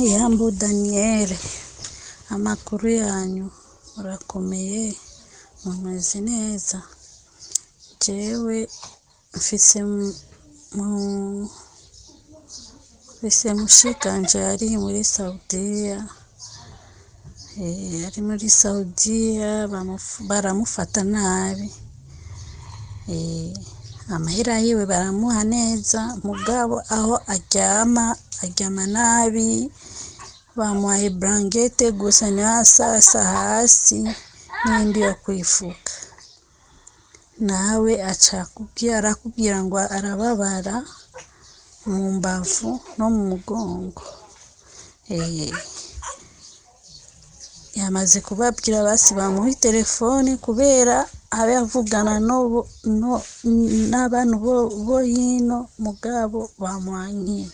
Iyambu Daniel, amakuru yanyu urakomeye mumeze neza? Jewe mfise mushikanje ari muri Saudia, ari muri Saudia baramufata nabi, amahera yiwe baramuha neza mugabo aho aryama nabi, bamuhaye blankete gusa ntihasasa hasi n'indi yo kwifuka. Nawe arakubwira ngo arababara mu mbavu no mu mugongo. Yamaze kubabwira basi bamuha telefone kubera abe avugana n'abantu bo hino mugabo bamwankiye,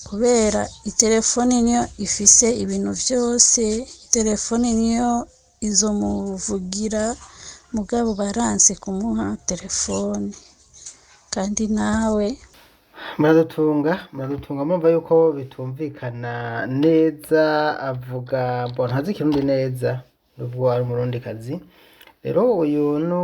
kubera itelefone niyo ifise ibintu vyose, telefone niyo izomuvugira mugabo baranse kumuha telefone. Kandi nawe muradutunga mumva yuko bitumvikana neza, avuga mbona ntazi ikirundi neza nubwo ari umurundikazi. Rero uyu ni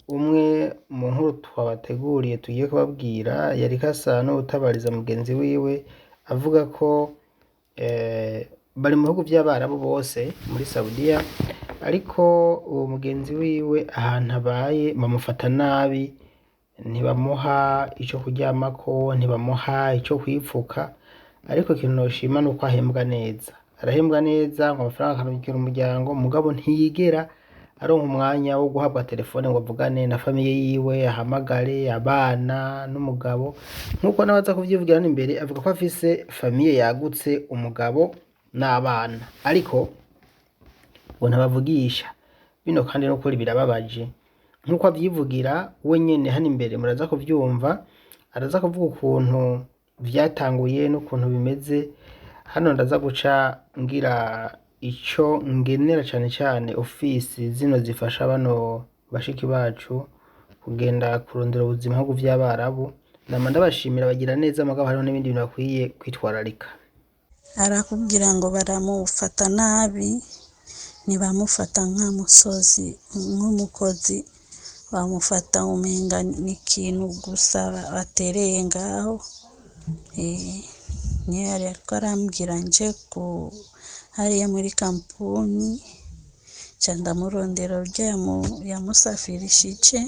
umwe mu nkuru twabateguriye tugiye kubabwira, yari kasa n'utabariza mugenzi wiwe avuga ko bari mu bihugu by'Abarabu bose muri Saudia, ariko uwo mugenzi wiwe ahantu abaye bamufata nabi, ntibamuha icyo kuryamako, ntibamuha icyo kwipfuka. Ariko ikintu noshima nuko ahembwa neza, arahembwa neza ngo amafaranga akanukira umuryango, mugabo ntiyigera aronka umwanya wo guhabwa telefone ngo avugane na famiye yiwe, ahamagare abana n'umugabo nkuko nabaza kuvyivugira n'imbere. Avuga ko afise famiye yagutse, umugabo n'abana, ariko ngo ntabavugisha. Bino kandi no kuri birababaje nkuko avyivugira wenyene hano imbere, muraza kuvyumva. Araza kuvuga ukuntu vyatanguye n'ukuntu bimeze. Hano ndaza guca ngira ico ngenera cane ofisi zino zifasha bano bashiki bacu kugenda kurondera ubuzima bwo vy'Abarabu. Nama ndabashimira bagira neza, mugabo hariho n'ibindi bintu bakwiye kwitwararika. Arakubwira ngo baramufata nabi, ntibamufata nk'umukozi, bamufata umenga n'ikintu gusa batereye ngaho. Niyo ariko arambwira nje hariya muri kampuni, ca ndamurondera urya yamusafirishije,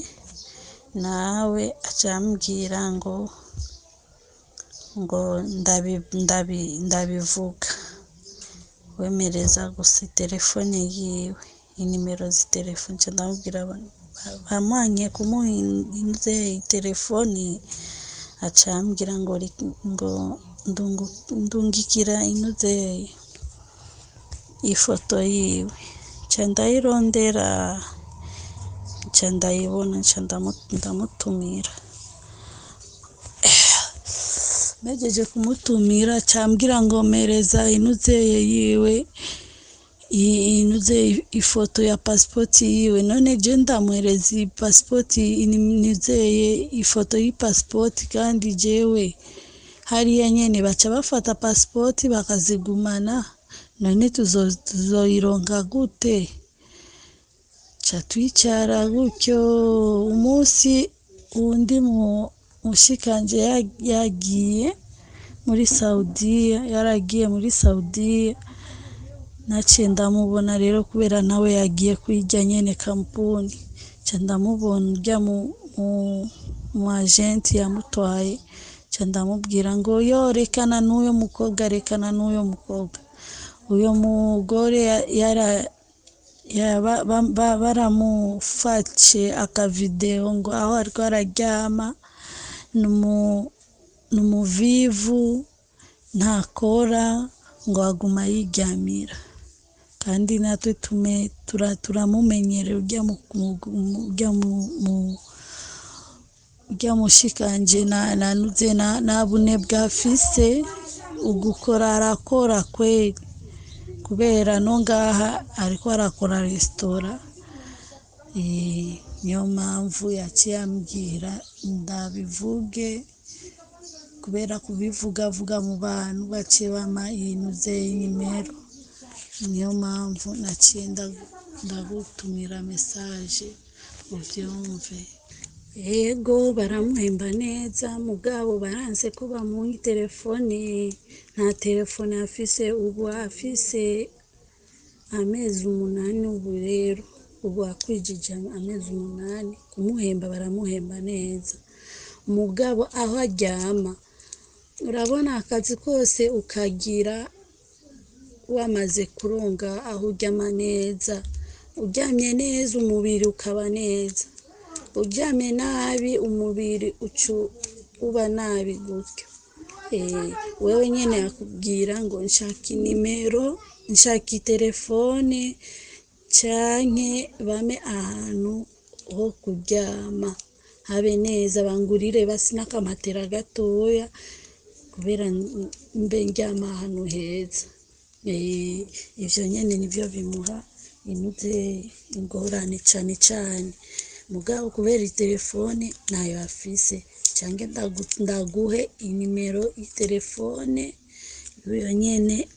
nawe acambwira ngo ndabivuga, wemereza gusa telefone yiwe, inimero z'itelefone. Ca ndamubwira bamwanye kumuha telefone, acambwira ngo ndungikira ifoto yiwe. Ca ndayirondera, ca ndayibona, ca ndamutumira. Mejeje kumutumira cambwira ngo mereza yiwe, ifoto ya pasipoti yiwe. None je ndamuhereza pasipoti, ifoto y'ipasipoti, kandi jewe hariya nyene baca bafata pasipoti bakazigumana. None tuzoyironka gute? Ca twicara gutyo. Umunsi undi mushikanje yagiye muri Saudia, yaragiye muri Saudia, naciye ndamubona rero kubera nawe yagiye kwirya nyene kampuni. Ca ndamubona urya mu agenti yamutwaye, ca ndamubwira ngo rekana n'uyo mukobwa, rekana n'uyo mukobwa. Uyo mugore baramufashe akavideo ngo aho ariko araryama, n'umuvivu, ntakora, ngo aguma yiryamira. Kandi natwe turamumenyere urya mushikanje nabune bwafise, ugukora arakora kweli, kubera no ngaha ariko arakora resitora. niyo mpamvu yaciye ambwira ndabivuge kubera kubivugavuga mu bantu baciye bama inuze nimero, niyo mpamvu naciye ndagutumira message uvyumve. Yego baramuhemba neza mugabo baranse ko bamuha telefone, nta telefone afise, ubu afise amezi 8 ubu rero, ubu akwijije amezi 8, kumuhemba baramuhemba neza mugabo aho aryama, urabona akazi kose ukagira wamaze kuronga aho uryama neza, uryamye neza umubiri ukaba neza, uryamye nabi umubiri uba nabi gutyo. Wewe nyene akubwira ngo nshaka inimero, nshaka telefone canke bame ahantu ho kuryama habe neza, bangurire basi n'akamatera gatoya kubera mbe ndyama ahantu heza. Ivyo nyene nivyo bimuha inuze ingorane cane cane mugabo kubera telefone nayo afise, canke ndaguhe inimero y'itelefone uyo nyene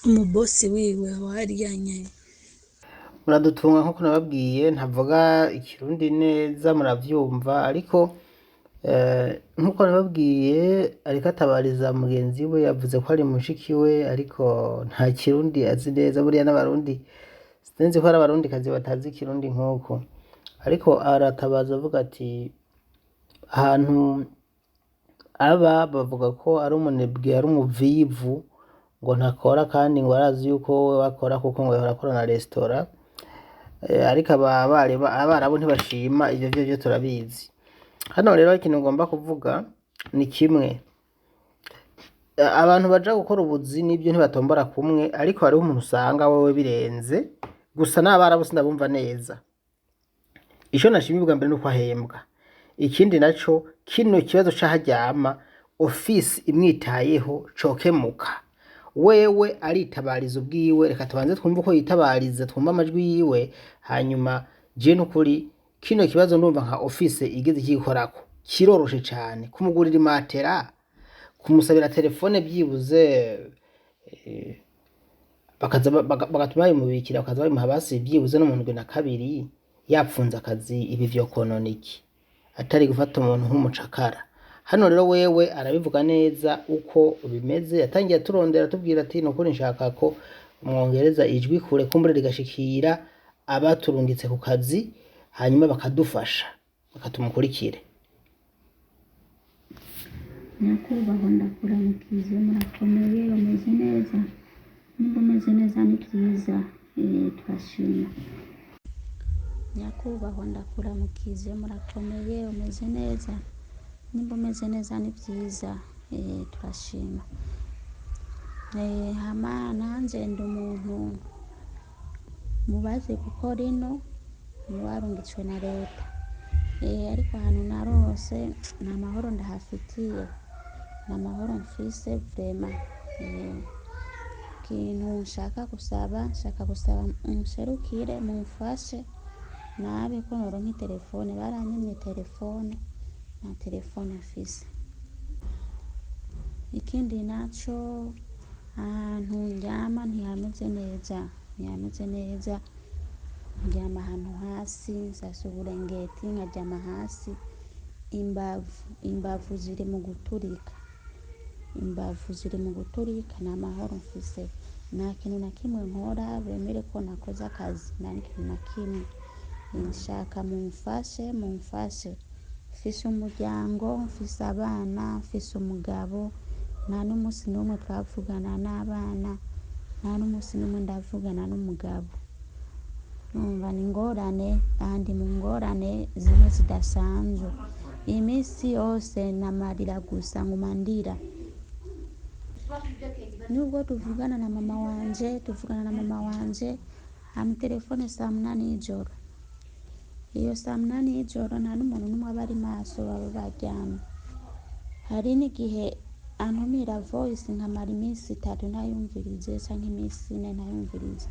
umubosi wiwe wariya nyene. Muradutunga nkuko nababwiye, ntavuga ikirundi neza muravyumva, ariko nkuko nababwiye ariko atabariza mugenzi we, yavuze ko ari mushiki we ariko nta kirundi azi neza. Buriya n'abarundi sinzi ko ari abarundikazi batazi ikirundi nkuko, ariko aratabaza avuga ati ahantu aba bavuga ko ari umunebwe, ari umuvivu, ngo ntakora kandi ngo arazi yuko we bakora kuko ngo yahora akora na restaurant, ariko abarabu ntibashima ivyo vyo turabizi. Hano rero ikintu ngomba kuvuga ni kimwe, abantu baja gukora ubuzi n'ibyo ntibatombora kumwe, ariko hariho umuntu usanga wewe birenze, gusa n'abarabu sindabumva neza. Ico nashimye bwa mbere nuko ahembwa, ikindi naco kino kibazo c'aharyama office imwitayeho cokemuka. Wewe aritabariza ubwiwe, reka tubanze twumva uko yitabariza, twumva amajwi yiwe, hanyuma je n'ukuri kino kibazo ndumva nka office igeze ikikorako kiroroshe cyane, kumugurira imatera, kumusabira telefone byibuze, bagatuma bimubikira, bakaza babimuha basi byibuze no mu 72 yapfunze akazi. Ibi vyo konona iki? Atari gufata umuntu nk'umucakara. Hano rero wewe arabivuga neza uko bimeze, yatangiye turondera tubwira ati nukuri nshaka ko umwongereza ijwi kure kumbure rigashikira abaturungitse ku kazi, hanyuma bakadufasha bakatumukurikire. Nyakubahwa ndakuramukize, murakomeye, umeze neza? Nimba umeze neza ni byiza, turashima. Nyakubahwa ndakuramukize, murakomeye, umeze neza? Nimba umeze neza ni byiza, turashima. Hama nanje ndi umuntu mubaze gukora ino, mubarungitswe na leta, ariko ahantu narose nta mahoro ndahafitiye, nta mahoro mfise vraiment. Ikintu nshaka gusaba unserukire mumfashe nabe ko noronka telefone. Baranyimye telefone, nta telefone afise. Ikindi naco ahantu ndyama ntihameze neza, ndyama ahantu hasi, nsasa uburengeti nkaryama hasi, imbavu ziri mu guturika, nta mahoro mfise, nta kintu na kimwe nkora bemere ko nakoze akazi, nta n'ikintu na kimwe. Nshaka mumfashe, mfise umuryango, mfise abana, mfise umugabo, nta n'umunsi n'umwe twavugana n'abana, nta n'umunsi n'umwe ndavugana n'umugabo. Numva ni ingorane, kandi mu ngorane zimwe zidasanzwe. Iminsi yose namarira gusa, ngumandira. Nubwo tuvugana na mama wanje, telefone saa 8 y'ijoro. Iyo saa 8 y'ijoro nta n'umuntu n'umwe aba ari maso, baba baryamye. Hari n'igihe antumira voice nkamara iminsi 3 ntayumvirize, canke iminsi 4 ntayumvirize.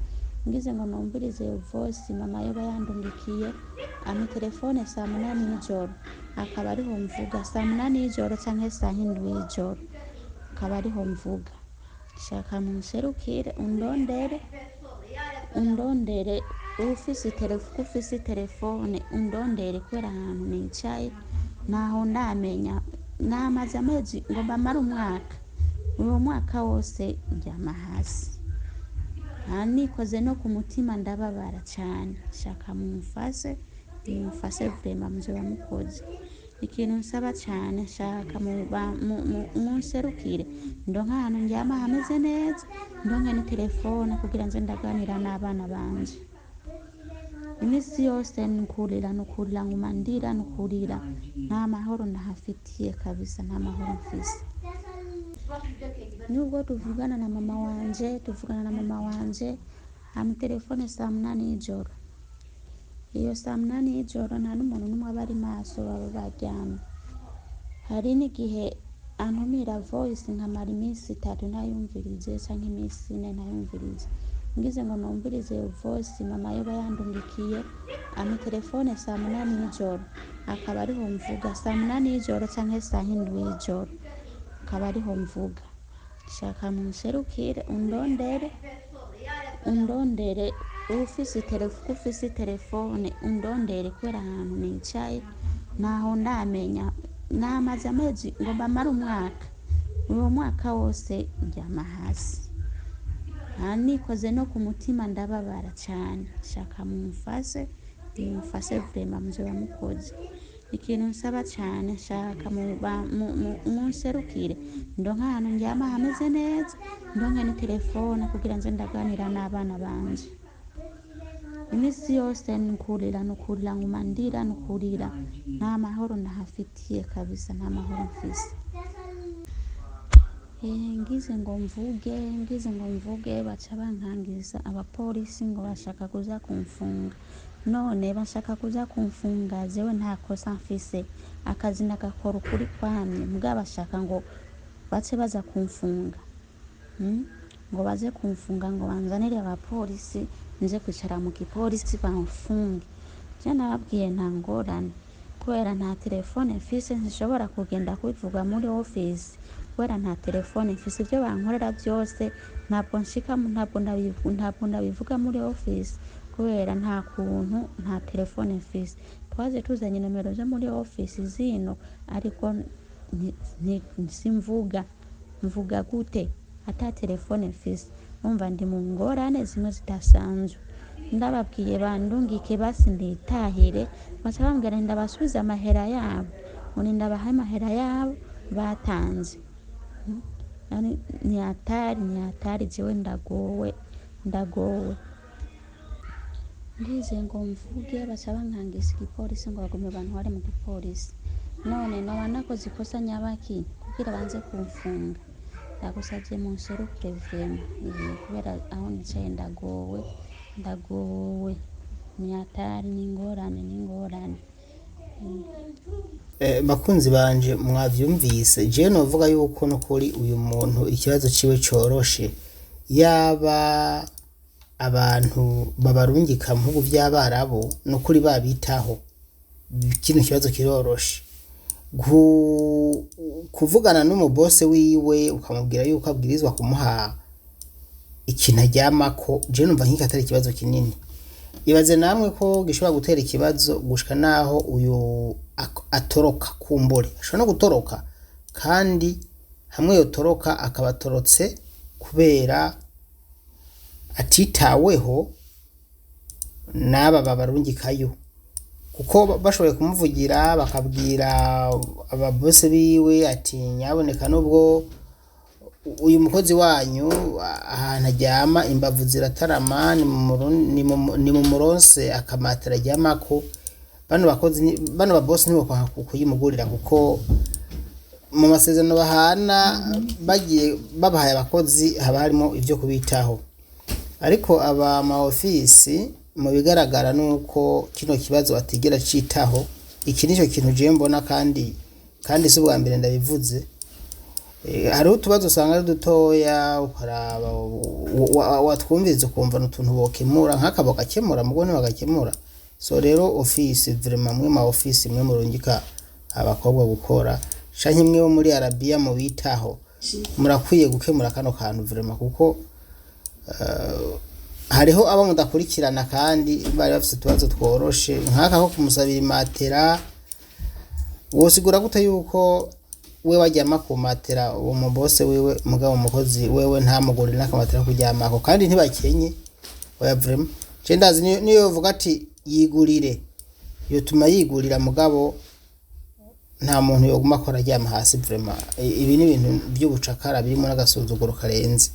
Ngize ngo numvirize iyo voice mama yoba yandungikiye, telefone saa 8 y'ijoro, akaba ariho mvuga saa munani y'ijoro canke saa hindwi y'ijoro, akaba ariho mvuga. Shaka munserukire undondere ufise telefone undondere kubera ahantu nicaye naho ndamenya, namaze amezi ngo mbamare umwaka, uwo mwaka wose ndyama hasi, nikoze no ku mutima ndababara cane. Shaka mumfashe vrema muzoba mukoze. Ikintu nsaba cane, shaka munserukire ndonke ahantu ndyama hameze neza, ndonke ni telefone kugira nze ndaganira n'abana banje. Imisi yose nukurira nguma ndira nukurira, nta mahoro ndahafitiye kabisa, nta mahoro mfise. Nubwo tuvugana na mama wanje telefone saa munani y'ijoro, iyo saa munani y'ijoro nta n'umuntu n'umwe aba ari maso, baba baryamye. Hari n'igihe antumira voice nkamara imisi 3 ntayumvirize canke imisi 4 ntayumvirize, ngize ngo numvirize iyo voice mama yoba yandungikiye telefone saa munani y'ijoro, akaba ariho mvuga saa munani y'ijoro canke saa hindwi y'ijoro, akaba ariho mvuga. Shaka munserukire undondere ufise telefone undondere kubera ahantu nicaye naho ndamenya, namaze amezi ngo mbamare umwaka, uwo mwaka wose ndyama hasi, nikoze no ku mutima ndababara cane. Shaka mumfashe vrema muzoba mukoze. Ikintu nsaba cane, shaka munserukire ndonke ahantu ndyama hameze neza, ndonke ni telefone kugira nze ndaganira n'abana banje. Imisi yose nukurira nguma ndira nukurira, nta mahoro ndahafitiye kabisa, nta mahoro mfise. Ngize ngo mvuge baca bankangiza abapolisi ngo bashaka kuza kumfunga. None bashaka kuza kumfunga, jewe nta kosa mfise, akazi ndagakora ukuri kwamye, muga bashaka ngo bace baza kumfunga, ngo baze kumfunga, ngo banzanire abapolisi nje kwicara mu gipolisi bamfunge. Je nababwiye nta ngorane, kubera nta telefone mfise sinshobora kugenda kubivuga muri office, kubera nta telefone mfise. Ivyo bankorera vyose ntabwo ndabivuga muri office, kubera nta kuntu nta telefone mfise. Twaje tuzanye nomero zo muri office zino, ariko simvuga, mvuga gute ata telefone mfise? Umva ndi mu ngorane zimwe zidasanzwe. Ndababwiye bandungike basi nditahire, baca bambwira ndabasubiza amahera yabo, ndabaha amahera yabo batanze. Ni hatari, jewe ndagowe. Ngize ngo mvuge baca bankangisa igipolisi ngo bagume bantware mu gipolisi. None noba nakoze ikosa nyabaki kugira banze kumfunga? Ndagusavye munserukire vrema, kubera aho nicaye ndagowe. Ni hatari, ni ingorane. Bakunzi banje mwavyumvise, je novuga yuko nukuri uyu muntu ikibazo ciwe coroshe, yaba abantu babarungika mu bihugu vy'Abarabu nukuri babitaho, kino kibazo kiroroshe. Kuvugana n'umubose wiwe ukamubwira yuko abwirizwa kumuha ikintu aryamako, je numva nk'iki atari ikibazo kinini. Ibaze namwe ko gishobora gutera ikibazo gushika naho uyu atoroka kumbure, ashobora no gutoroka, kandi hamwe yotoroka akabatorotse kubera atitaweho n'aba babarungikayo, kuko bashoboye kumuvugira bakabwira ababose biwe ati nyaboneka nubwo uyu mukozi wanyu ahantu aryama imbavu ziratarama, ni mu muronse akamatera aryamako, bano babosi nibo kuyimugurira, kuko mu masezerano bahana bagiye babahaye abakozi haba harimo ivyo kubitaho. Ariko aba ma office mu bigaragara nuko kino kibazo atigera citaho. Iki nico kintu je mbona, kandi si ubwa mbere ndabivuze. Hari utubazo usanga ari dutoya ukaraba watwumviriza ukumva n'utuntu bokemura nk'akabo gakemura mugone bagakemura. So rero office vraiment mwe ma office mwe murungika abakobwa gukora canke imwe bo muri Arabia mu bitaho murakwiye gukemura kano kantu vraiment kuko hariho abo mudakurikirana kandi bari bafite utubazo tworoshe nk'aka ko kumusabira imatera wosigura gute yuko we wajyama ku matera uwo mubose wiwe mugabo umukozi wewe ntamugurira n'akamatera kuryamako kandi ntibakenye oya vraiment je ndazi niyo yovuga ati yigurire yotuma yigurira mugabo nta muntu yoguma akora aryama hasi vraiment ibi ni ibintu by'ubucakara birimo n'agasuzuguro karenze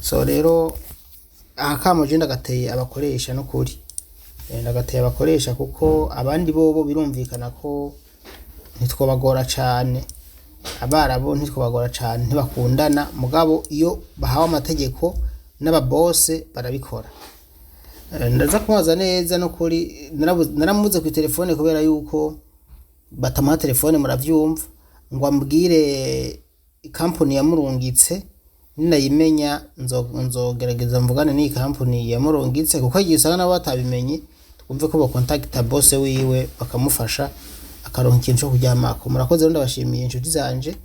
so rero akamo je ndagateye abakoresha no kuri ndagateye abakoresha kuko abandi bobo birumvikana ko ntitwobagora cyane abarabo ntitwobagora cyane ntibakundana mugabo iyo bahawe amategeko n'ababose barabikora ndaza kubaza neza no kuri naramuze ku telefone kubera yuko batamuha telefone muravyumva ngo ambwire company yamurungitse ninayimenya nzogerageza mvugane n'iyi company yamurungitse kuko igihe usanga nabo batabimenye twumve ko bakontakta boss wiwe bakamufasha akaronka ikintu cyo kuryamako murakoze rero ndabashimiye inshuti zanje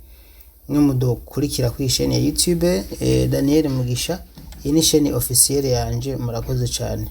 mwe mudukurikira ku isheni ya YouTube Daniel Mugisha iyi ni isheni officiel yanje murakoze cyane